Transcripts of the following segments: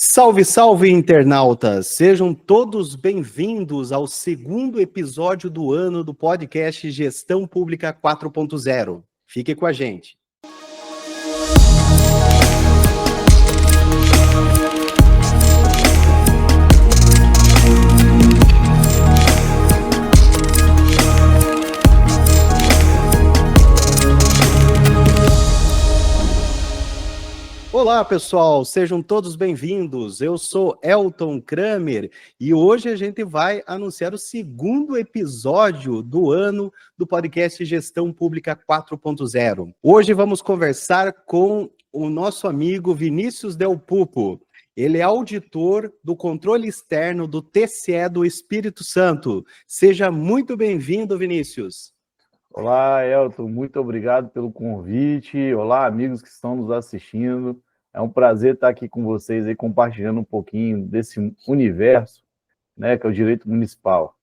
Salve, salve, internautas! Sejam todos bem-vindos ao segundo episódio do ano do podcast Gestão Pública 4.0. Fique com a gente. Olá, pessoal, sejam todos bem-vindos. Eu sou Elton Kramer e hoje a gente vai anunciar o segundo episódio do ano do podcast Gestão Pública 4.0. Hoje vamos conversar com o nosso amigo Vinícius Del Pupo. Ele é auditor do controle externo do TCE do Espírito Santo. Seja muito bem-vindo, Vinícius. Olá, Elton, muito obrigado pelo convite. Olá, amigos que estão nos assistindo. É um prazer estar aqui com vocês aí, compartilhando um pouquinho desse universo, né, que é o direito municipal.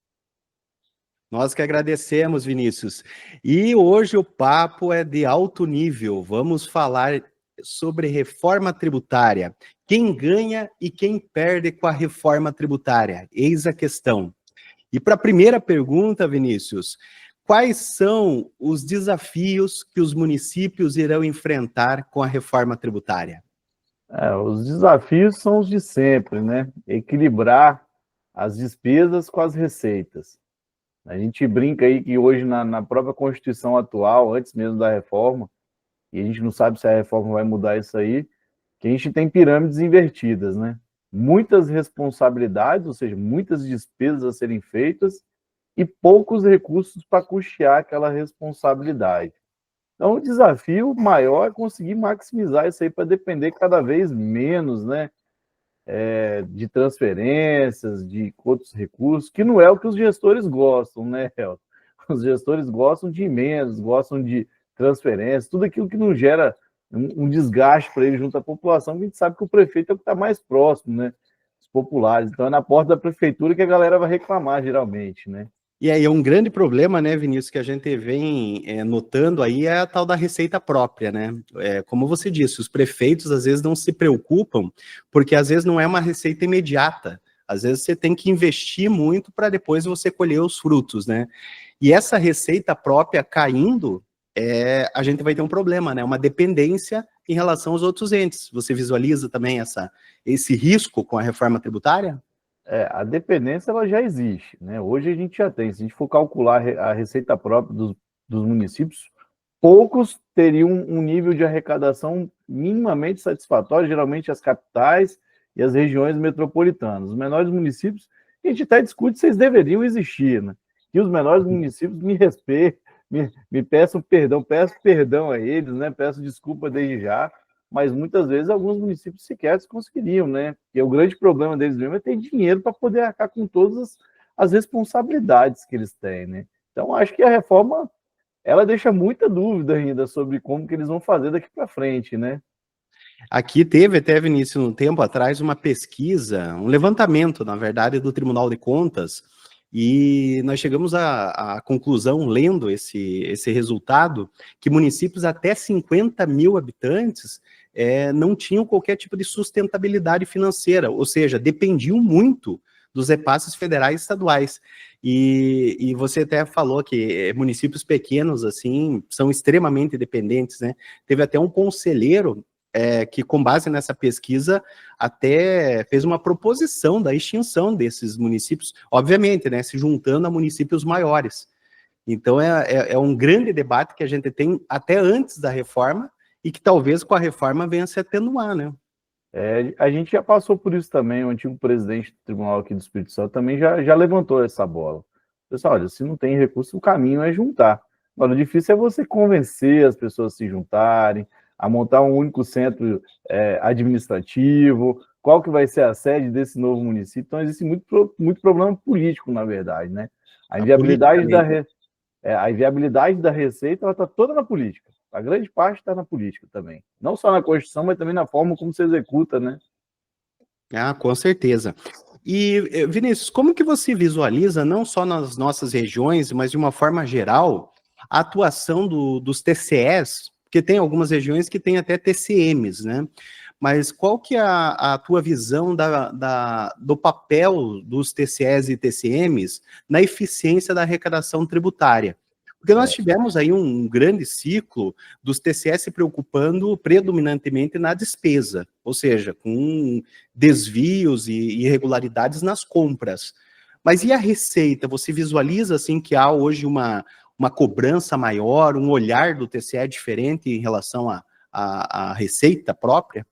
Nós que agradecemos, Vinícius. E hoje o papo é de alto nível. Vamos falar sobre reforma tributária. Quem ganha e quem perde com a reforma tributária? Eis a questão. E para a primeira pergunta, Vinícius, quais são os desafios que os municípios irão enfrentar com a reforma tributária? Os desafios são os de sempre, né? Equilibrar as despesas com as receitas. A gente brinca aí que hoje na própria Constituição atual, antes mesmo da reforma, e a gente não sabe se a reforma vai mudar isso aí, que a gente tem pirâmides invertidas, né? Muitas responsabilidades, ou seja, muitas despesas a serem feitas, e poucos recursos para custear aquela responsabilidade. Então, o desafio maior é conseguir maximizar isso aí para depender cada vez menos, né, de transferências, de outros recursos, que não é o que os gestores gostam, né, Elton? Os gestores gostam de emendas, gostam de transferências, tudo aquilo que não gera um desgaste para eles junto à população, que a gente sabe que o prefeito é o que está mais próximo, né, dos populares. Então, é na porta da prefeitura que a galera vai reclamar, geralmente, né? E aí é um grande problema, né, Vinícius, que a gente vem notando aí é a tal da receita própria, né? Como você disse, os prefeitos às vezes não se preocupam, porque às vezes não é uma receita imediata. Às vezes você tem que investir muito para depois você colher os frutos, né? E essa receita própria caindo, a gente vai ter um problema, né? Uma dependência em relação aos outros entes. Você visualiza também esse risco com a reforma tributária? A dependência ela já existe, né? Hoje a gente já tem. Se a gente for calcular a receita própria dos municípios, poucos teriam um nível de arrecadação minimamente satisfatório, geralmente as capitais e as regiões metropolitanas. Os menores municípios, a gente até discute se eles deveriam existir, né? E os menores municípios me respeitem, me peçam perdão, peço perdão a eles, né? Peço desculpa desde já, mas muitas vezes alguns municípios sequer conseguiriam, né? E o grande problema deles mesmo é ter dinheiro para poder arcar com todas as responsabilidades que eles têm, né? Então, acho que a reforma, ela deixa muita dúvida ainda sobre como que eles vão fazer daqui para frente, né? Aqui teve até, Vinícius, um tempo atrás, uma pesquisa, um levantamento, na verdade, do Tribunal de Contas, e nós chegamos à conclusão, lendo esse resultado, que municípios até 50 mil habitantes não tinham qualquer tipo de sustentabilidade financeira, ou seja, dependiam muito dos repasses federais e estaduais. E você até falou que municípios pequenos, assim, são extremamente dependentes, né? Teve até um conselheiro que, com base nessa pesquisa, até fez uma proposição da extinção desses municípios, obviamente, né, se juntando a municípios maiores. Então, é um grande debate que a gente tem até antes da reforma e que talvez com a reforma venha a se atenuar, né? A gente já passou por isso também, o antigo presidente do Tribunal aqui do Espírito Santo também já levantou essa bola. Pessoal, olha, se não tem recurso, o caminho é juntar. Agora, o difícil é você convencer as pessoas a se juntarem, a montar um único centro administrativo, qual que vai ser a sede desse novo município. Então, existe muito problema político, na verdade, né? A inviabilidade da receita, ela está toda na política. A grande parte está na política também. Não só na Constituição, mas também na forma como se executa, né? Ah, com certeza. E, Vinícius, como que você visualiza, não só nas nossas regiões, mas de uma forma geral, a atuação dos TCEs, porque tem algumas regiões que têm até TCMs, né? mas qual que é a tua visão do papel dos TCEs e TCMs na eficiência da arrecadação tributária? Porque nós tivemos aí um grande ciclo dos TCEs se preocupando predominantemente na despesa, ou seja, com desvios e irregularidades nas compras. Mas e a receita? Você visualiza assim que há hoje uma cobrança maior, um olhar do TCE diferente em relação à receita própria?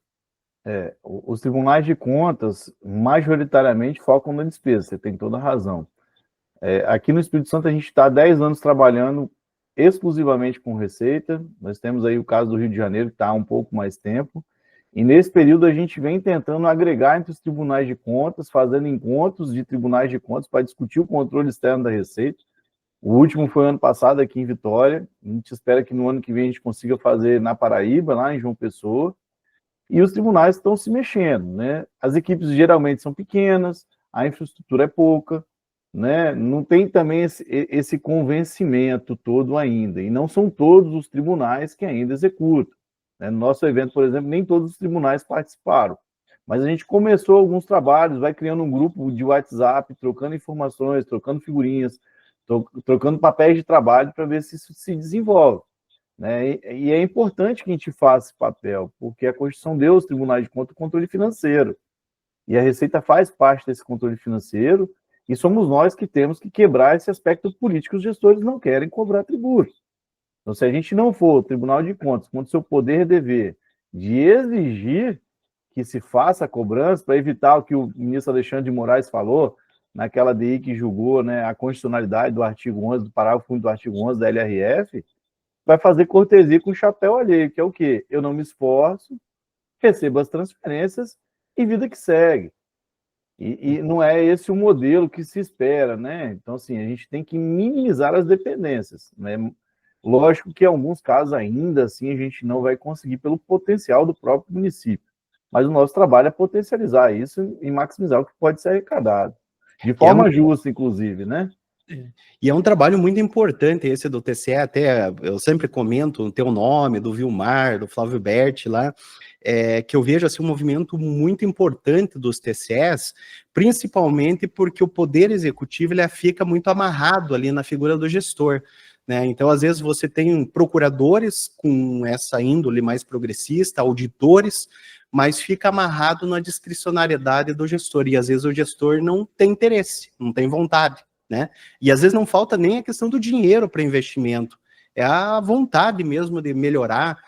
Os tribunais de contas, majoritariamente, focam na despesa, você tem toda a razão. Aqui no Espírito Santo, a gente está há 10 anos trabalhando exclusivamente com receita, nós temos aí o caso do Rio de Janeiro, que está há um pouco mais tempo, e nesse período a gente vem tentando agregar entre os tribunais de contas, fazendo encontros de tribunais de contas para discutir o controle externo da receita. O último foi ano passado aqui em Vitória, a gente espera que no ano que vem a gente consiga fazer na Paraíba, lá em João Pessoa, e os tribunais estão se mexendo, né? As equipes geralmente são pequenas, a infraestrutura é pouca, né? Não tem também esse convencimento todo ainda, e não são todos os tribunais que ainda executam, né? No nosso evento, por exemplo, nem todos os tribunais participaram, mas a gente começou alguns trabalhos, vai criando um grupo de WhatsApp, trocando informações, trocando figurinhas, trocando papéis de trabalho para ver se isso se desenvolve, né? E é importante que a gente faça esse papel, porque a Constituição deu aos tribunais de contas o controle financeiro, e a Receita faz parte desse controle financeiro, e somos nós que temos que quebrar esse aspecto político que os gestores não querem cobrar tributos. Então, se a gente não for o Tribunal de Contas com o seu poder e dever de exigir que se faça a cobrança, para evitar o que o ministro Alexandre de Moraes falou, naquela DI que julgou, né, a constitucionalidade do artigo 11, do parágrafo 1 do artigo 11 da LRF, vai fazer cortesia com o chapéu alheio, que é o quê? Eu não me esforço, recebo as transferências e vida que segue. E não é esse o modelo que se espera, né? Então, assim, a gente tem que minimizar as dependências, né? Lógico que em alguns casos ainda assim a gente não vai conseguir pelo potencial do próprio município, mas o nosso trabalho é potencializar isso e maximizar o que pode ser arrecadado, de forma justa, inclusive, né? E é um trabalho muito importante esse do TCE, até eu sempre comento o teu nome, do Vilmar, do Flávio Berti lá, que eu vejo assim, um movimento muito importante dos TCEs, principalmente porque o poder executivo ele fica muito amarrado ali na figura do gestor, né? Então, às vezes, você tem procuradores com essa índole mais progressista, auditores, mas fica amarrado na discricionariedade do gestor, e às vezes o gestor não tem interesse, não tem vontade, né? E às vezes não falta nem a questão do dinheiro para investimento, é a vontade mesmo de melhorar,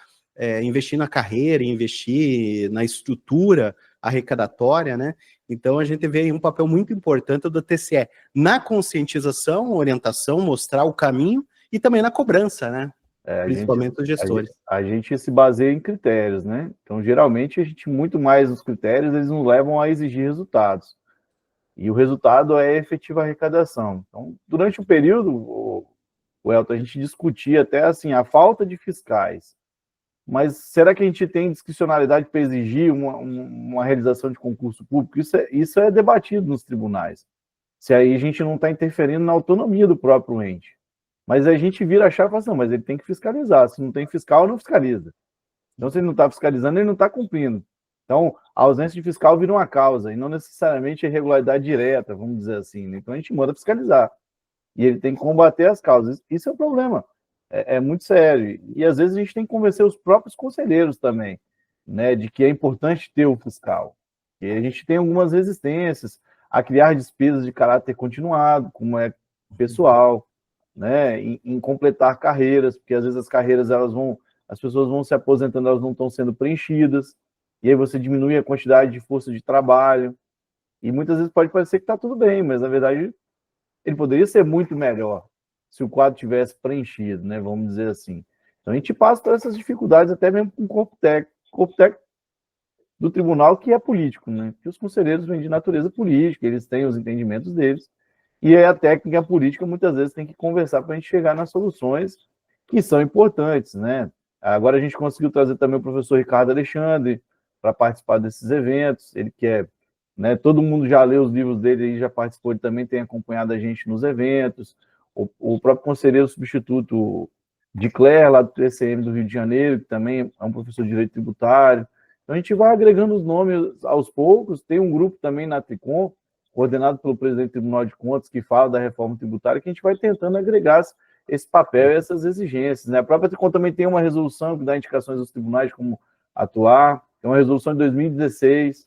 investir na carreira, investir na estrutura arrecadatória, né? Então a gente vê aí um papel muito importante do TCE na conscientização, orientação, mostrar o caminho e também na cobrança, né? Principalmente os gestores. A gente se baseia em critérios, né? Então, geralmente, a gente, muito mais os critérios, eles nos levam a exigir resultados. E o resultado é a efetiva arrecadação. Então, durante o período, o Elton, a gente discutia até assim, a falta de fiscais. Mas será que a gente tem discricionalidade para exigir uma realização de concurso público? Isso é debatido nos tribunais. Se aí a gente não está interferindo na autonomia do próprio ente. Mas a gente vira a chave e fala assim, não, mas ele tem que fiscalizar. Se não tem fiscal, não fiscaliza. Então, se ele não está fiscalizando, ele não está cumprindo. Então, a ausência de fiscal vira uma causa, e não necessariamente a irregularidade direta, vamos dizer assim, né? Então, a gente manda fiscalizar. E ele tem que combater as causas. Isso é um problema. É muito sério. E, às vezes, a gente tem que convencer os próprios conselheiros também, né, de que é importante ter o fiscal. E a gente tem algumas resistências a criar despesas de caráter continuado, como é pessoal, né, em completar carreiras, porque, às vezes, as carreiras, as pessoas vão se aposentando, elas não estão sendo preenchidas, e aí você diminui a quantidade de força de trabalho, e muitas vezes pode parecer que está tudo bem, mas na verdade ele poderia ser muito melhor se o quadro tivesse preenchido, né? Vamos dizer assim. Então a gente passa por essas dificuldades até mesmo com o corpo técnico do tribunal, que é político, né? Porque os conselheiros vêm de natureza política, eles têm os entendimentos deles, e aí a técnica política muitas vezes tem que conversar para a gente chegar nas soluções que são importantes, né? Agora a gente conseguiu trazer também o professor Ricardo Alexandre para participar desses eventos, ele que é, né, todo mundo já leu os livros dele, ele já participou, ele também tem acompanhado a gente nos eventos, o próprio conselheiro substituto de Clare, lá do TCM do Rio de Janeiro, que também é um professor de direito tributário, Então a gente vai agregando os nomes aos poucos, tem um grupo também na Tricom, coordenado pelo presidente do Tribunal de Contas, que fala da reforma tributária, que a gente vai tentando agregar esse papel e essas exigências, né? A própria Tricom também tem uma resolução que dá indicações aos tribunais de como atuar, tem uma resolução de 2016,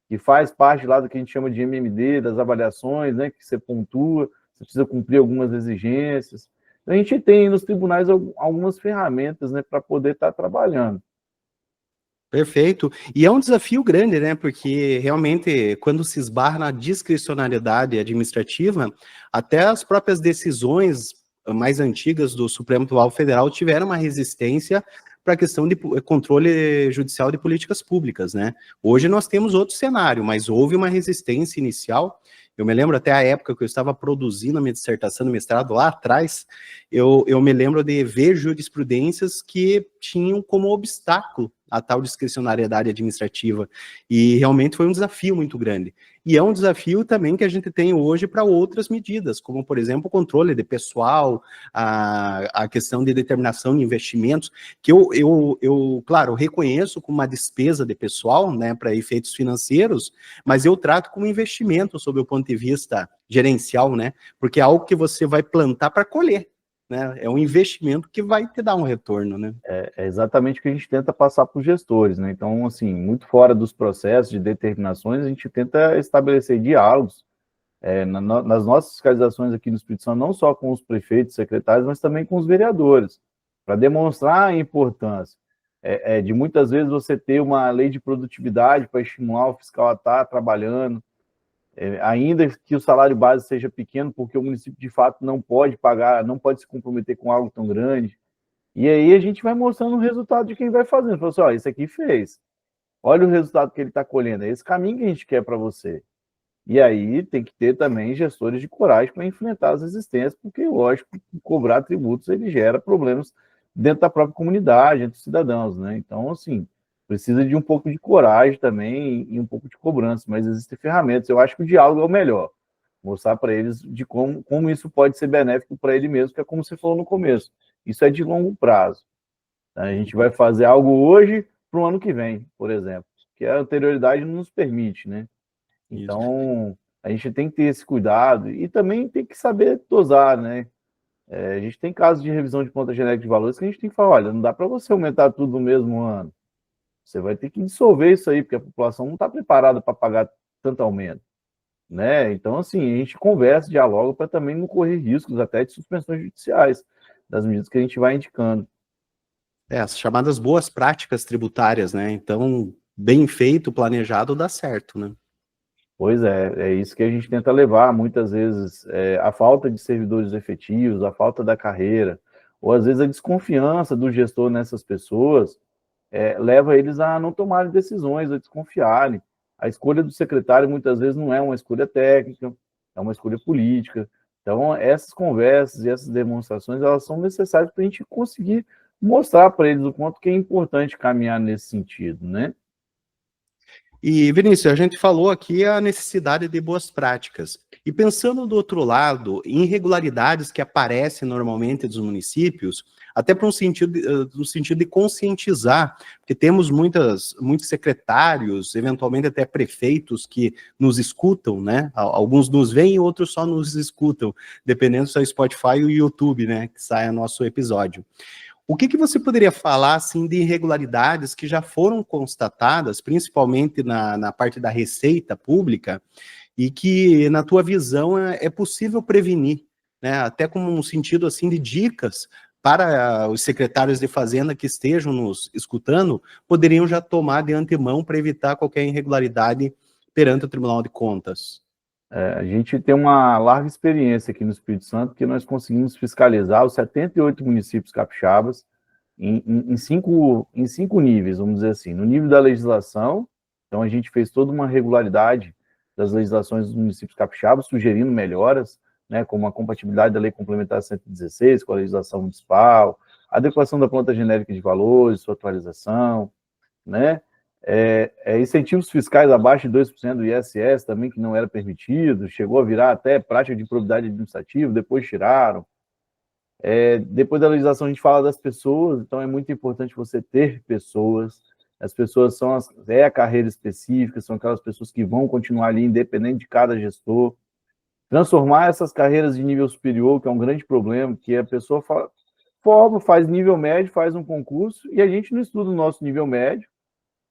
que faz parte lá do que a gente chama de MMD, das avaliações, né? Que você pontua, você precisa cumprir algumas exigências. Então a gente tem nos tribunais algumas ferramentas, né, para poder estar trabalhando. Perfeito. E é um desafio grande, né? Porque realmente, quando se esbarra na discricionariedade administrativa, até as próprias decisões mais antigas do Supremo Tribunal Federal tiveram uma resistência para a questão de controle judicial de políticas públicas, né? Hoje nós temos outro cenário, mas houve uma resistência inicial. Eu me lembro até a época que eu estava produzindo a minha dissertação no mestrado lá atrás, eu me lembro de ver jurisprudências que tinham como obstáculo a tal discricionariedade administrativa, e realmente foi um desafio muito grande. E é um desafio também que a gente tem hoje para outras medidas, como, por exemplo, o controle de pessoal, a questão de determinação de investimentos, que claro, eu reconheço como uma despesa de pessoal, né, para efeitos financeiros, mas eu trato como investimento sob o ponto de vista gerencial, né, porque é algo que você vai plantar para colher, né, é um investimento que vai te dar um retorno, né. É exatamente o que a gente tenta passar para os gestores, né? Então, assim, muito fora dos processos de determinações, a gente tenta estabelecer diálogos nas nossas fiscalizações aqui no Espírito Santo, não só com os prefeitos, secretários, mas também com os vereadores, para demonstrar a importância de muitas vezes você ter uma lei de produtividade para estimular o fiscal a estar trabalhando, ainda que o salário base seja pequeno, porque o município de fato não pode pagar, não pode se comprometer com algo tão grande. E aí a gente vai mostrando o resultado de quem vai fazendo. Fala assim, ó, esse aqui fez. Olha o resultado que ele está colhendo. É esse caminho que a gente quer para você. E aí tem que ter também gestores de coragem para enfrentar as resistências, porque, lógico, cobrar tributos ele gera problemas dentro da própria comunidade, entre os cidadãos, né? Então, assim, precisa de um pouco de coragem também e um pouco de cobrança, mas existem ferramentas. Eu acho que o diálogo é o melhor. Mostrar para eles de como isso pode ser benéfico para ele mesmo, que é como você falou no começo. Isso é de longo prazo. A gente vai fazer algo hoje para o ano que vem, por exemplo, que a anterioridade não nos permite, né? Isso. Então, a gente tem que ter esse cuidado e também tem que saber dosar, né? A gente tem casos de revisão de conta genérica de valores que a gente tem que falar, olha, não dá para você aumentar tudo no mesmo ano. Você vai ter que dissolver isso aí, porque a população não está preparada para pagar tanto aumento, né? Então, assim, a gente conversa, dialoga para também não correr riscos até de suspensões judiciais das medidas que a gente vai indicando. As chamadas boas práticas tributárias, né? Então, bem feito, planejado, dá certo, né? Pois é isso que a gente tenta levar, muitas vezes, a falta de servidores efetivos, a falta da carreira, ou às vezes a desconfiança do gestor nessas pessoas, leva eles a não tomarem decisões, a desconfiarem. A escolha do secretário muitas vezes não é uma escolha técnica, é uma escolha política. Então, essas conversas e essas demonstrações, elas são necessárias para a gente conseguir mostrar para eles o quanto que é importante caminhar nesse sentido, né? E, Vinícius, a gente falou aqui a necessidade de boas práticas. E pensando do outro lado, em irregularidades que aparecem normalmente dos municípios, até para um sentido, no sentido de conscientizar, porque temos muitos secretários, eventualmente até prefeitos que nos escutam, né? Alguns nos veem, outros só nos escutam, dependendo se é o Spotify ou o YouTube, né? Que sai o nosso episódio. O que você poderia falar, assim, de irregularidades que já foram constatadas, principalmente na parte da receita pública, e que, na tua visão, é possível prevenir, né? Até como um sentido, assim, de dicas para os secretários de Fazenda que estejam nos escutando, poderiam já tomar de antemão para evitar qualquer irregularidade perante o Tribunal de Contas. A gente tem uma larga experiência aqui no Espírito Santo, que nós conseguimos fiscalizar os 78 municípios capixabas em cinco níveis, vamos dizer assim. No nível da legislação, então a gente fez toda uma regularidade das legislações dos municípios capixabas, sugerindo melhoras, né, como a compatibilidade da Lei Complementar 116 com a legislação municipal, adequação da planta genérica de valores, sua atualização, né? Incentivos fiscais abaixo de 2% do ISS também, que não era permitido, chegou a virar até prática de improbidade administrativa, depois tiraram. Depois da legislação a gente fala das pessoas, então é muito importante você ter pessoas, As pessoas é a carreira específica, são aquelas pessoas que vão continuar ali, independente de cada gestor. Transformar essas carreiras de nível superior, que é um grande problema, que a pessoa forma, faz nível médio, faz um concurso, e a gente não estuda o nosso nível médio,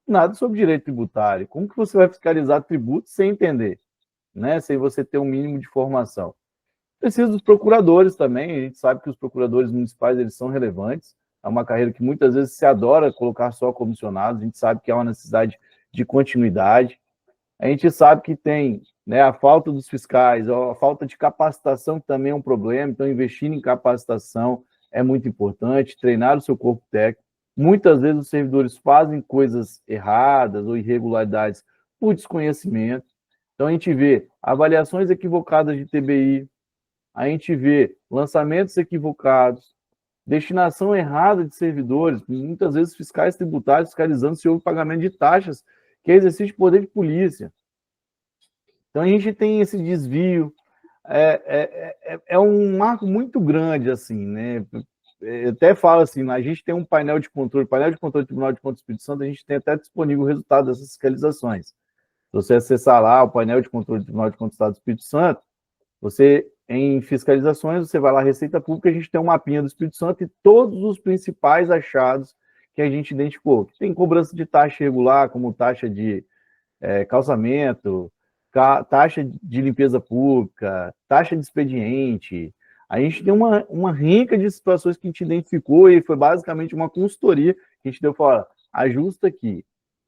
nada sobre direito tributário. Como que você vai fiscalizar tributos sem entender, né? Sem você ter um mínimo de formação. Precisa dos procuradores também, a gente sabe que os procuradores municipais, eles são relevantes, é uma carreira que muitas vezes se adora colocar só comissionados, a gente sabe que há uma necessidade de continuidade, a gente sabe que tem, né, a falta dos fiscais, a falta de capacitação, que também é um problema, então investir em capacitação é muito importante, treinar o seu corpo técnico. Muitas vezes os servidores fazem coisas erradas ou irregularidades por desconhecimento, então a gente vê avaliações equivocadas de TBI, a gente vê lançamentos equivocados, destinação errada de servidores, muitas vezes fiscais tributários fiscalizando se houve pagamento de taxas, que é exercício de poder de polícia. Então a gente tem esse desvio, é um marco muito grande, assim, né? Eu até falo assim, a gente tem um painel de controle do Tribunal de Contas do Espírito Santo, a gente tem até disponível o resultado dessas fiscalizações. Se você acessar lá o painel de controle do Tribunal de Contas do Estado do Espírito Santo, você, em fiscalizações, você vai lá, Receita Pública, a gente tem um mapinha do Espírito Santo e todos os principais achados que a gente identificou. Tem cobrança de taxa irregular, como taxa de calçamento, taxa de limpeza pública, taxa de expediente. A gente tem uma rinca de situações que a gente identificou e foi basicamente uma consultoria que a gente deu para ajusta aqui.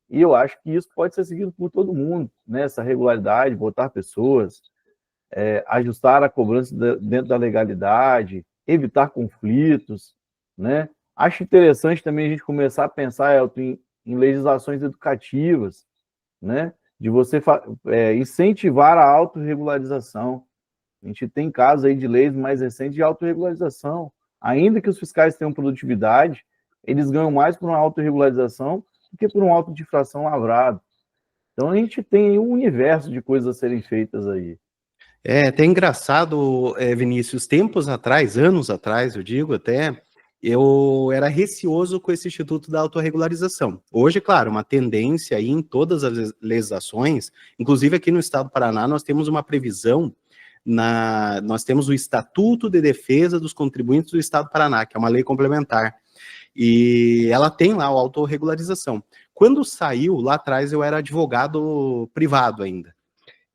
E eu acho que isso pode ser seguido por todo mundo, né? Essa regularidade, botar pessoas, ajustar a cobrança dentro da legalidade, evitar conflitos, né? Acho interessante também a gente começar a pensar, Elton, em legislações educativas, né? De você incentivar a autorregularização. A gente tem casos aí de leis mais recentes de autorregularização. Ainda que os fiscais tenham produtividade, eles ganham mais por uma autorregularização do que por um auto de infração lavrado. Então a gente tem um universo de coisas a serem feitas aí. É até engraçado, Vinícius, tempos atrás, anos atrás, eu digo até, eu era receoso com esse Instituto da Autorregularização. Hoje, claro, uma tendência aí em todas as legislações, inclusive aqui no estado do Paraná, nós temos uma previsão, nós temos o Estatuto de Defesa dos Contribuintes do Estado do Paraná, que é uma lei complementar, e ela tem lá a autorregularização. Quando saiu, lá atrás eu era advogado privado ainda,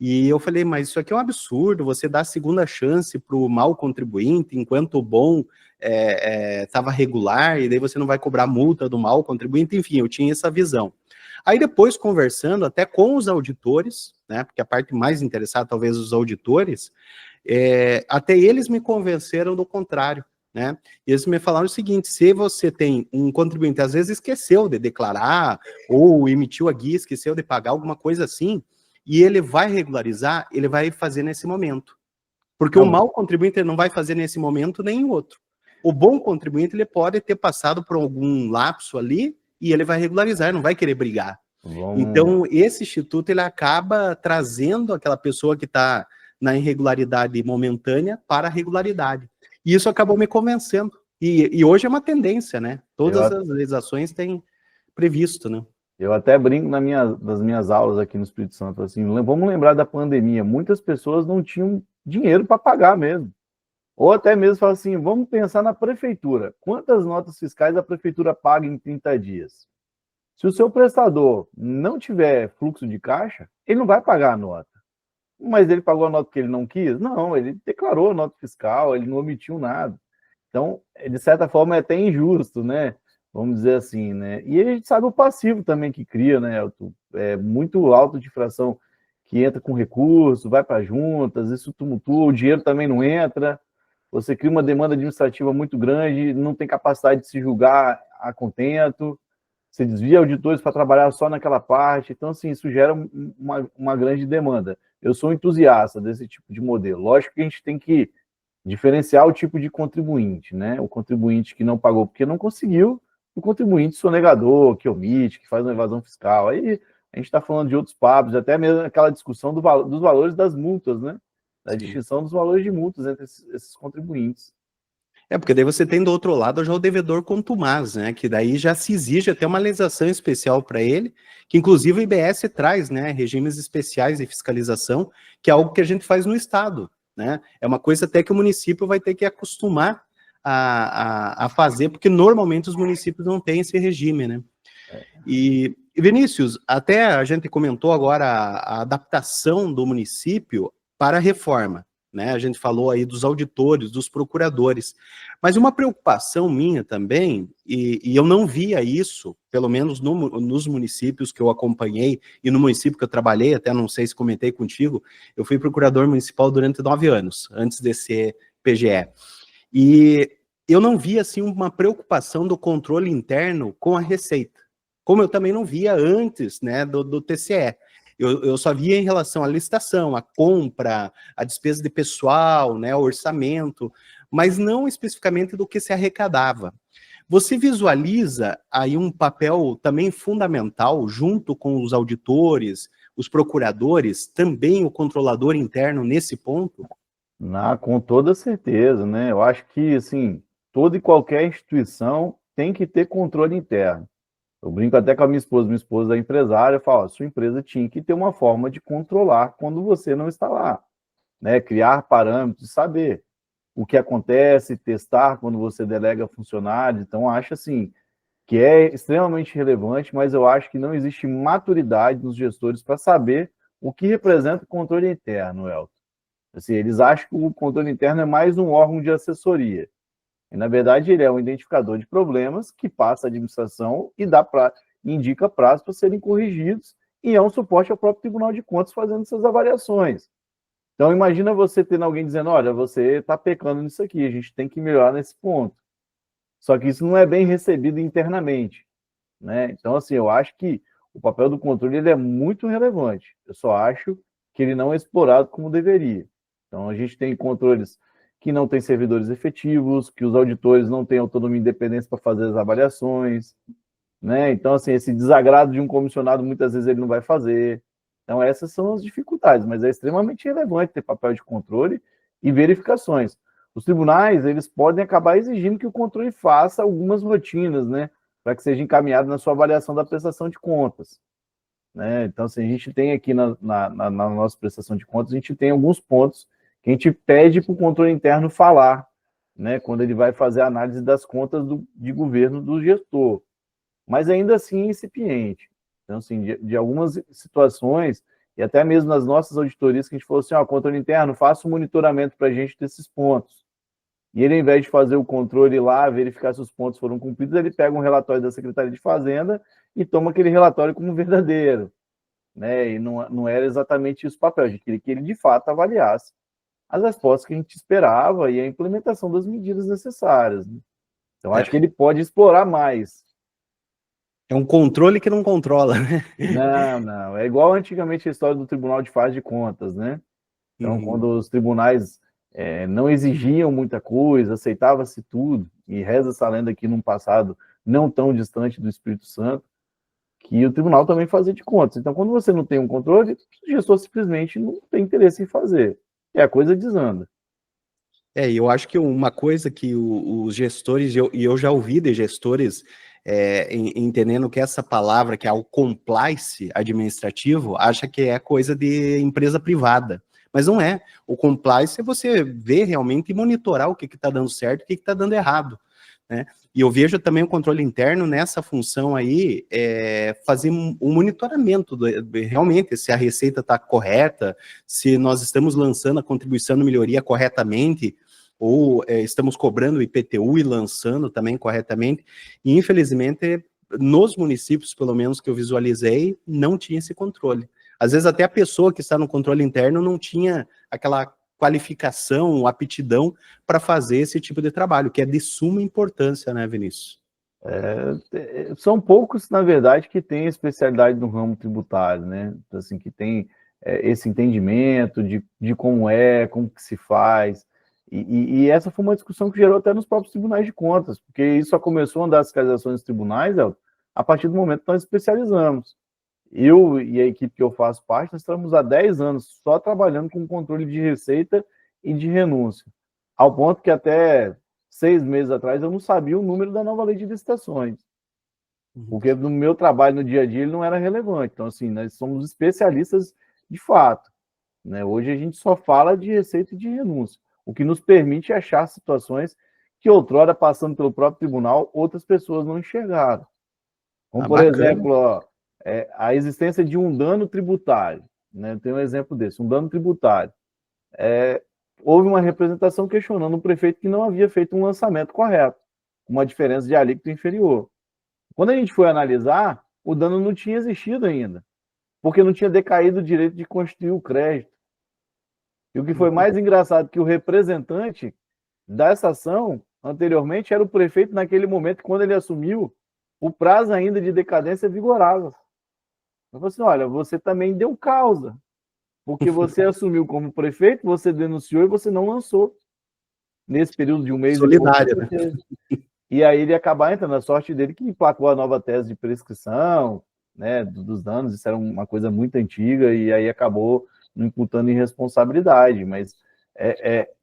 e eu falei, mas isso aqui é um absurdo, você dá segunda chance para o mau contribuinte, enquanto o bom estava regular, e daí você não vai cobrar multa do mau contribuinte, enfim, eu tinha essa visão. Aí depois, conversando até com os auditores, né, porque a parte mais interessada, talvez, os auditores, até eles me convenceram do contrário, né, e eles me falaram o seguinte, se você tem um contribuinte, às vezes esqueceu de declarar, ou emitiu a guia, esqueceu de pagar, alguma coisa assim, e ele vai regularizar, ele vai fazer nesse momento. Porque o mau contribuinte ele não vai fazer nesse momento nem em outro. O bom contribuinte ele pode ter passado por algum lapso ali e ele vai regularizar, não vai querer brigar. Então, esse instituto ele acaba trazendo aquela pessoa que está na irregularidade momentânea para a regularidade. E isso acabou me convencendo. E hoje é uma tendência, né? Todas as legislações têm previsto, né? Eu até brinco nas minhas aulas aqui no Espírito Santo, assim, vamos lembrar da pandemia, muitas pessoas não tinham dinheiro para pagar mesmo. Ou até mesmo falam assim, vamos pensar na prefeitura. Quantas notas fiscais a prefeitura paga em 30 dias? Se o seu prestador não tiver fluxo de caixa, ele não vai pagar a nota. Mas ele pagou a nota que ele não quis? Não, ele declarou a nota fiscal, ele não omitiu nada. Então, de certa forma, é até injusto, né? Vamos dizer assim, né? E a gente sabe o passivo também que cria, né, Elton? É muito alto de fração que entra com recurso, vai para juntas, isso tumultua, o dinheiro também não entra, você cria uma demanda administrativa muito grande, não tem capacidade de se julgar a contento, você desvia auditores para trabalhar só naquela parte, então, assim, isso gera uma grande demanda. Eu sou entusiasta desse tipo de modelo. Lógico que a gente tem que diferenciar o tipo de contribuinte, né? O contribuinte que não pagou porque não conseguiu, o contribuinte sonegador, que omite, que faz uma evasão fiscal. Aí a gente está falando de outros papos, até mesmo aquela discussão dos valores das multas, né? Da distinção dos valores de multas entre esses contribuintes. Porque daí você tem do outro lado já o devedor contumaz, né? Que daí já se exige até uma legislação especial para ele, que inclusive o IBS traz, né? Regimes especiais de fiscalização, que é algo que a gente faz no Estado, né? É uma coisa até que o município vai ter que acostumar a fazer, porque normalmente os municípios não têm esse regime, né? E Vinícius, até a gente comentou agora a adaptação do município para a reforma, né? A gente falou aí dos auditores, dos procuradores, mas uma preocupação minha também, e eu não via isso, pelo menos nos municípios que eu acompanhei e no município que eu trabalhei, até não sei se comentei contigo, eu fui procurador municipal durante 9 anos, antes de ser PGE, e eu não via, assim, uma preocupação do controle interno com a Receita, como eu também não via antes, né, do TCE. Eu só via em relação à licitação, à compra, à despesa de pessoal, né, ao orçamento, mas não especificamente do que se arrecadava. Você visualiza aí um papel também fundamental, junto com os auditores, os procuradores, também o controlador interno nesse ponto? Com toda certeza, né? Eu acho que, assim, toda e qualquer instituição tem que ter controle interno. Eu brinco até com a minha esposa é empresária, eu falo, sua empresa tinha que ter uma forma de controlar quando você não está lá, né? Criar parâmetros, saber o que acontece, testar quando você delega funcionários. Então, acho assim que é extremamente relevante, mas eu acho que não existe maturidade nos gestores para saber o que representa o controle interno, Elton. Assim, eles acham que o controle interno é mais um órgão de assessoria. E, na verdade, ele é um identificador de problemas que passa a administração e indica prazos para serem corrigidos, e é um suporte ao próprio Tribunal de Contas fazendo essas avaliações. Então, imagina você tendo alguém dizendo, olha, você está pecando nisso aqui, a gente tem que melhorar nesse ponto. Só que isso não é bem recebido internamente, né? Então, assim, eu acho que o papel do controle ele é muito relevante. Eu só acho que ele não é explorado como deveria. Então, a gente tem controles que não têm servidores efetivos, que os auditores não têm autonomia e independência para fazer as avaliações, né? Então, assim, esse desagrado de um comissionado, muitas vezes ele não vai fazer. Então, essas são as dificuldades, mas é extremamente relevante ter papel de controle e verificações. Os tribunais, eles podem acabar exigindo que o controle faça algumas rotinas, né? Para que seja encaminhado na sua avaliação da prestação de contas, né? Então, assim, a gente tem aqui na nossa prestação de contas, a gente tem alguns pontos que a gente pede para o controle interno falar, né? Quando ele vai fazer a análise das contas de governo do gestor. Mas ainda assim incipiente. Então, assim, de algumas situações, e até mesmo nas nossas auditorias, que a gente falou assim, ó, controle interno, faça um monitoramento para a gente desses pontos. E ele, ao invés de fazer o controle lá, verificar se os pontos foram cumpridos, ele pega um relatório da Secretaria de Fazenda e toma aquele relatório como verdadeiro, né? E não era exatamente isso o papel, a gente queria que ele, de fato, avaliasse as respostas que a gente esperava e a implementação das medidas necessárias, né? Então, acho que ele pode explorar mais. É um controle que não controla, né? Não. É igual antigamente a história do Tribunal de Faz de Contas, né? Então, quando os tribunais não exigiam muita coisa, aceitava-se tudo, e reza essa lenda aqui num passado não tão distante do Espírito Santo, que o tribunal também fazia de contas. Então, quando você não tem um controle, o gestor simplesmente não tem interesse em fazer. E a coisa desanda. E eu acho que uma coisa que os gestores, e eu já ouvi de gestores entendendo que essa palavra, que é o compliance administrativo, acha que é coisa de empresa privada. Mas não é. O compliance é você ver realmente e monitorar o que está dando certo e o que está dando errado, né? E eu vejo também o controle interno nessa função aí, fazer um monitoramento realmente se a receita está correta, se nós estamos lançando a contribuição de melhoria corretamente, ou estamos cobrando o IPTU e lançando também corretamente, e infelizmente, nos municípios, pelo menos que eu visualizei, não tinha esse controle. Às vezes até a pessoa que está no controle interno não tinha aquela qualificação, aptidão para fazer esse tipo de trabalho, que é de suma importância, né, Vinícius? São poucos, na verdade, que têm especialidade no ramo tributário, né? Assim, que tem esse entendimento de como que se faz. E essa foi uma discussão que gerou até nos próprios tribunais de contas, porque isso só começou a andar as fiscalizações dos tribunais, Elton, a partir do momento que nós especializamos. Eu e a equipe que eu faço parte, nós estamos há 10 anos só trabalhando com controle de receita e de renúncia, ao ponto que até 6 meses atrás, eu não sabia o número da nova lei de licitações, porque no meu trabalho, no dia a dia, ele não era relevante. Então, assim, nós somos especialistas de fato, né? Hoje a gente só fala de receita e de renúncia, o que nos permite achar situações que outrora, passando pelo próprio tribunal, outras pessoas não enxergaram. Como, por Bacana. exemplo, ó, a existência de um dano tributário, né? Tem um exemplo desse, um dano tributário. Houve uma representação questionando o prefeito que não havia feito um lançamento correto, uma diferença de alíquota inferior. Quando a gente foi analisar, o dano não tinha existido ainda, porque não tinha decaído o direito de constituir o crédito. E o que foi mais engraçado, que o representante dessa ação, anteriormente, era o prefeito naquele momento, quando ele assumiu, o prazo ainda de decadência vigorava. Eu falei assim, olha, você também deu causa, porque você assumiu como prefeito, você denunciou e você não lançou. Nesse período de um mês Solidária, e pouco, né? E aí ele acabar entrando, a sorte dele que emplacou a nova tese de prescrição, né, dos danos, isso era uma coisa muito antiga, e aí acabou imputando irresponsabilidade. Mas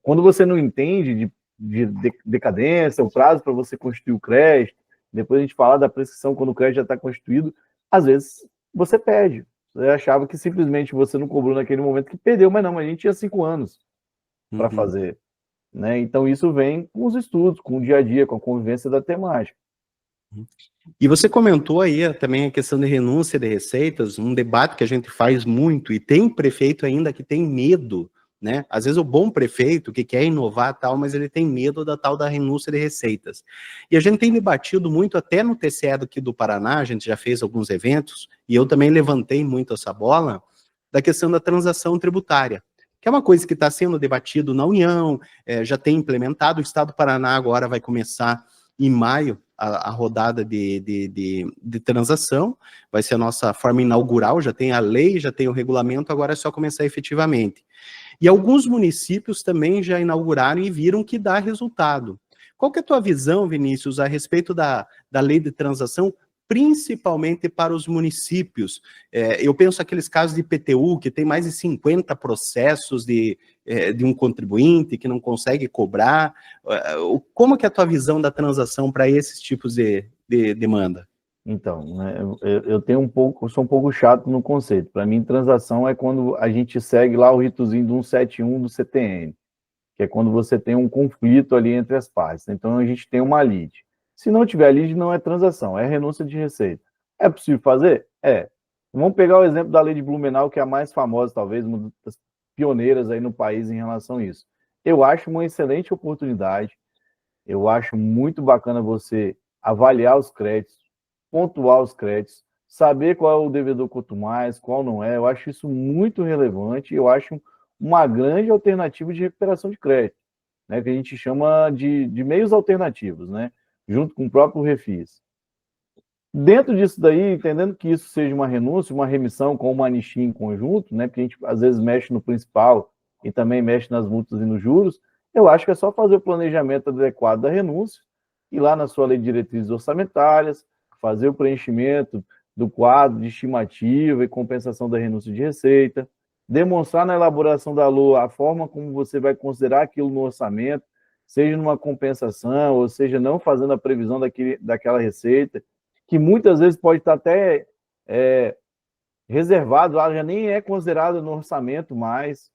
quando você não entende de decadência, o prazo para você constituir o crédito, depois a gente fala da prescrição quando o crédito já está constituído, às vezes você perde. Você achava que simplesmente você não cobrou naquele momento que perdeu, mas não, mas a gente tinha 5 anos para fazer. Né? Então, isso vem com os estudos, com o dia a dia, com a convivência da temática. E você comentou aí também a questão de renúncia de receitas, um debate que a gente faz muito, e tem prefeito ainda que tem medo, né? Às vezes o bom prefeito que quer inovar tal, mas ele tem medo da tal da renúncia de receitas. E a gente tem debatido muito, até no TCE aqui do Paraná, a gente já fez alguns eventos, e eu também levantei muito essa bola, da questão da transação tributária, que é uma coisa que está sendo debatido na União, já tem implementado, o Estado do Paraná agora vai começar em maio a rodada de transação, vai ser a nossa forma inaugural, já tem a lei, já tem o regulamento, agora é só começar efetivamente. E alguns municípios também já inauguraram e viram que dá resultado. Qual que é a tua visão, Vinícius, a respeito da lei de transação, principalmente para os municípios? Eu penso aqueles casos de IPTU, que tem mais de 50 processos de um contribuinte que não consegue cobrar. Como que é a tua visão da transação para esses tipos de demanda? Então, né, eu sou um pouco chato no conceito. Para mim, transação é quando a gente segue lá o ritozinho do 171 do CTN, que é quando você tem um conflito ali entre as partes. Então, a gente tem uma lide. Se não tiver lide, não é transação, é renúncia de receita. É possível fazer? É. Vamos pegar o exemplo da lei de Blumenau, que é a mais famosa, talvez, uma das pioneiras aí no país em relação a isso. Eu acho uma excelente oportunidade, eu acho muito bacana você avaliar os créditos, pontuar os créditos, saber qual é o devedor quanto mais, qual não é. Eu acho isso muito relevante e eu acho uma grande alternativa de recuperação de crédito, né, que a gente chama de meios alternativos, né, junto com o próprio Refis. Dentro disso daí, entendendo que isso seja uma renúncia, uma remissão com uma anistia em conjunto, né, porque a gente às vezes mexe no principal e também mexe nas multas e nos juros, eu acho que é só fazer o planejamento adequado da renúncia, ir lá na sua lei de diretrizes orçamentárias, fazer o preenchimento do quadro de estimativa e compensação da renúncia de receita, demonstrar na elaboração da LOA a forma como você vai considerar aquilo no orçamento, seja numa compensação, ou seja, não fazendo a previsão daquela receita, que muitas vezes pode estar até reservado, lá já nem é considerado no orçamento mais,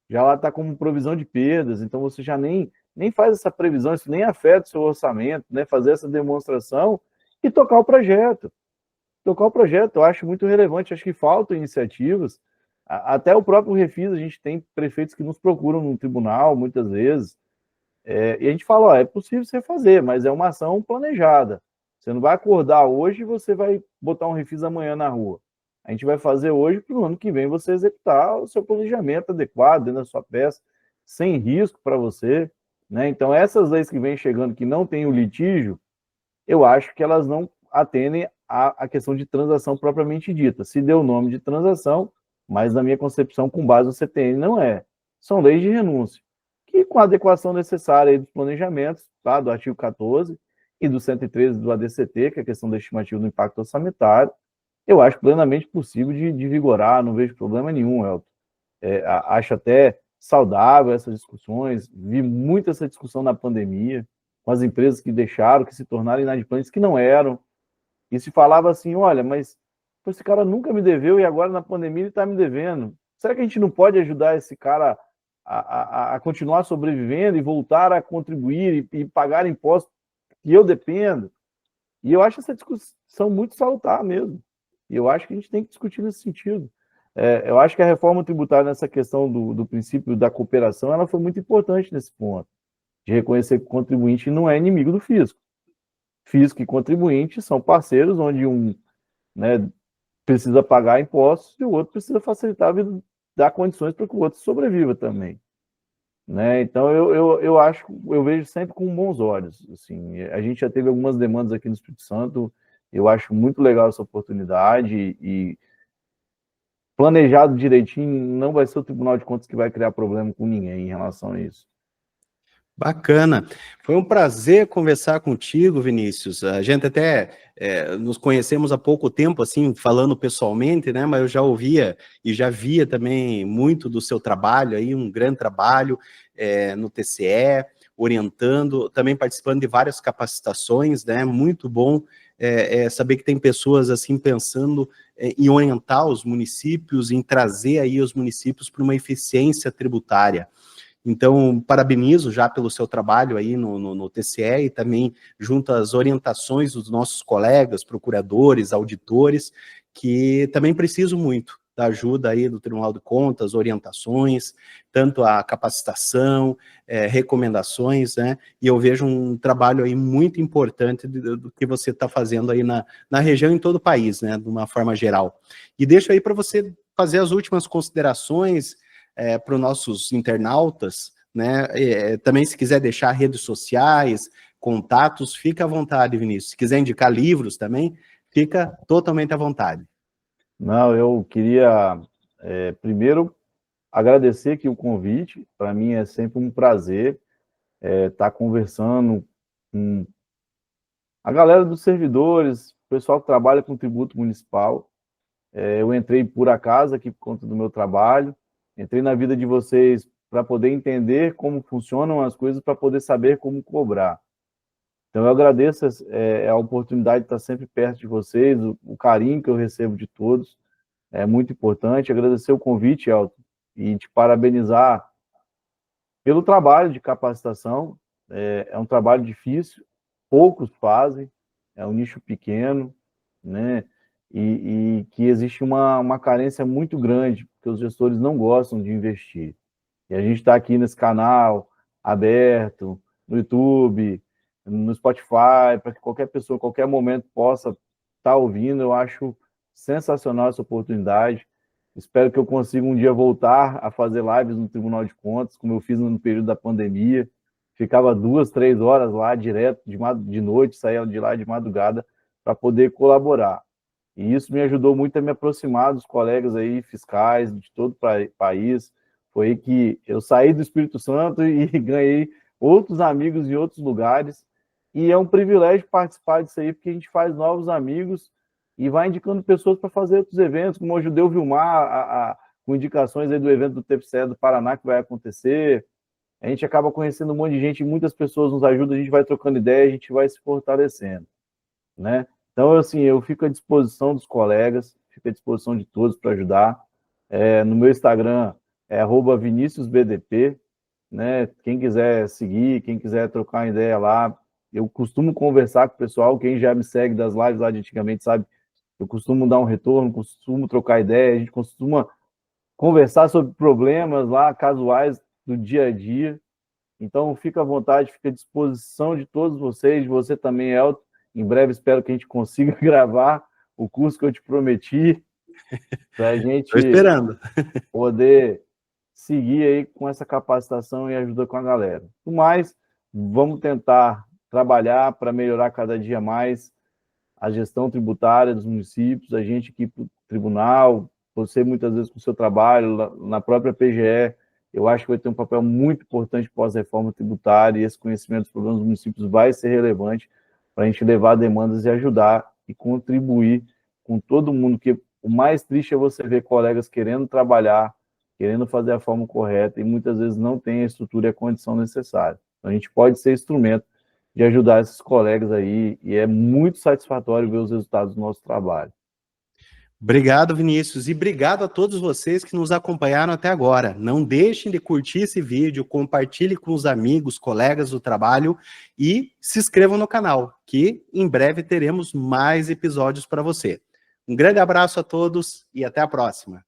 já lá está como provisão de perdas, então você já nem faz essa previsão, isso nem afeta o seu orçamento, né? Fazer essa demonstração e tocar o projeto. Tocar o projeto, eu acho muito relevante, acho que faltam iniciativas, até o próprio Refis, a gente tem prefeitos que nos procuram no tribunal, muitas vezes, e a gente fala, ó, é possível você fazer, mas é uma ação planejada. Você não vai acordar hoje e você vai botar um Refis amanhã na rua. A gente vai fazer hoje para o ano que vem você executar o seu planejamento adequado dentro da sua peça, sem risco para você, né? Então, essas leis que vêm chegando que não tem o litígio, eu acho que elas não atendem à questão de transação propriamente dita. Se deu o nome de transação, mas na minha concepção, com base no CTN, não é. São leis de renúncia, que com a adequação necessária aí dos planejamentos, tá? Do artigo 14 e do 113 do ADCT, que é a questão da estimativa do impacto orçamentário, eu acho plenamente possível de vigorar, não vejo problema nenhum, Elton. Acho até saudável essas discussões, vi muito essa discussão na pandemia, com as empresas que deixaram, que se tornaram inadimplentes, que não eram, e se falava assim, olha, mas esse cara nunca me deveu e agora na pandemia ele está me devendo. Será que a gente não pode ajudar esse cara a continuar sobrevivendo e voltar a contribuir e pagar impostos que eu dependo? E eu acho essa discussão muito salutar mesmo. E eu acho que a gente tem que discutir nesse sentido. Eu acho que a reforma tributária nessa questão do princípio da cooperação, ela foi muito importante nesse ponto, de reconhecer que o contribuinte não é inimigo do fisco. Fisco e contribuinte são parceiros onde um, né, precisa pagar impostos e o outro precisa facilitar a vida, dar condições para que o outro sobreviva também. Né? Então, eu acho, eu vejo sempre com bons olhos. Assim, a gente já teve algumas demandas aqui no Espírito Santo, eu acho muito legal essa oportunidade e planejado direitinho, não vai ser o Tribunal de Contas que vai criar problema com ninguém em relação a isso. Bacana. Foi um prazer conversar contigo, Vinícius. A gente até nos conhecemos há pouco tempo, assim, falando pessoalmente, né? Mas eu já ouvia e já via também muito do seu trabalho aí, um grande trabalho no TCE, orientando, também participando de várias capacitações, né? Muito bom saber que tem pessoas assim pensando em orientar os municípios, em trazer aí os municípios para uma eficiência tributária. Então, parabenizo já pelo seu trabalho aí no TCE e também junto às orientações dos nossos colegas, procuradores, auditores, que também precisam muito da ajuda aí do Tribunal de Contas, orientações, tanto a capacitação, recomendações, né? E eu vejo um trabalho aí muito importante do que você está fazendo aí na região, em todo o país, né? De uma forma geral. E deixo aí para você fazer as últimas considerações, para os nossos internautas, né? Também, se quiser deixar redes sociais, contatos, fica à vontade, Vinícius. Se quiser indicar livros também, fica totalmente à vontade. Não, eu queria primeiro agradecer aqui o convite. Para mim é sempre um prazer estar conversando com a galera dos servidores, o pessoal que trabalha com tributo municipal. Eu entrei por acaso aqui por conta do meu trabalho, entrei na vida de vocês para poder entender como funcionam as coisas, para poder saber como cobrar. Então, eu agradeço a oportunidade de estar sempre perto de vocês, o carinho que eu recebo de todos, é muito importante. Agradecer o convite, Elton, e te parabenizar pelo trabalho de capacitação. É um trabalho difícil, poucos fazem, é um nicho pequeno, né? E que existe uma carência muito grande, porque os gestores não gostam de investir. E a gente está aqui nesse canal aberto, no YouTube, no Spotify, para que qualquer pessoa, em qualquer momento, possa estar ouvindo. Eu acho sensacional essa oportunidade. Espero que eu consiga um dia voltar a fazer lives no Tribunal de Contas, como eu fiz no período da pandemia. Ficava 2, 3 horas lá direto, de noite, saía de lá de madrugada para poder colaborar. E isso me ajudou muito a me aproximar dos colegas aí fiscais de todo o país. Foi aí que eu saí do Espírito Santo e ganhei outros amigos em outros lugares. E é um privilégio participar disso aí, porque a gente faz novos amigos e vai indicando pessoas para fazer outros eventos, como eu ajudei o Vilmar com indicações aí do evento do TPCE do Paraná que vai acontecer. A gente acaba conhecendo um monte de gente, muitas pessoas nos ajudam, a gente vai trocando ideia, a gente vai se fortalecendo, né? Então, assim, eu fico à disposição dos colegas, fico à disposição de todos para ajudar. No meu Instagram é @ViniciusBDP, né? Quem quiser seguir, quem quiser trocar uma ideia lá, eu costumo conversar com o pessoal, quem já me segue das lives lá de antigamente sabe, eu costumo dar um retorno, costumo trocar ideia, a gente costuma conversar sobre problemas lá, casuais do dia a dia. Então, fica à vontade, fica à disposição de todos vocês, de você também, Elton. Em breve, espero que a gente consiga gravar o curso que eu te prometi, para a gente Estou esperando. poder seguir aí com essa capacitação e ajuda com a galera. No mais, vamos tentar trabalhar para melhorar cada dia mais a gestão tributária dos municípios, a gente aqui para o tribunal, você muitas vezes com o seu trabalho, na própria PGE, eu acho que vai ter um papel muito importante pós-reforma tributária, e esse conhecimento dos problemas dos municípios vai ser relevante para a gente levar demandas e ajudar e contribuir com todo mundo, que o mais triste é você ver colegas querendo trabalhar querendo fazer a forma correta e muitas vezes não tem a estrutura e a condição necessária. Então, a gente pode ser instrumento de ajudar esses colegas aí e é muito satisfatório ver os resultados do nosso trabalho. Obrigado, Vinícius, e obrigado a todos vocês que nos acompanharam até agora. Não deixem de curtir esse vídeo, compartilhe com os amigos, colegas do trabalho e se inscrevam no canal, que em breve teremos mais episódios para você. Um grande abraço a todos e até a próxima.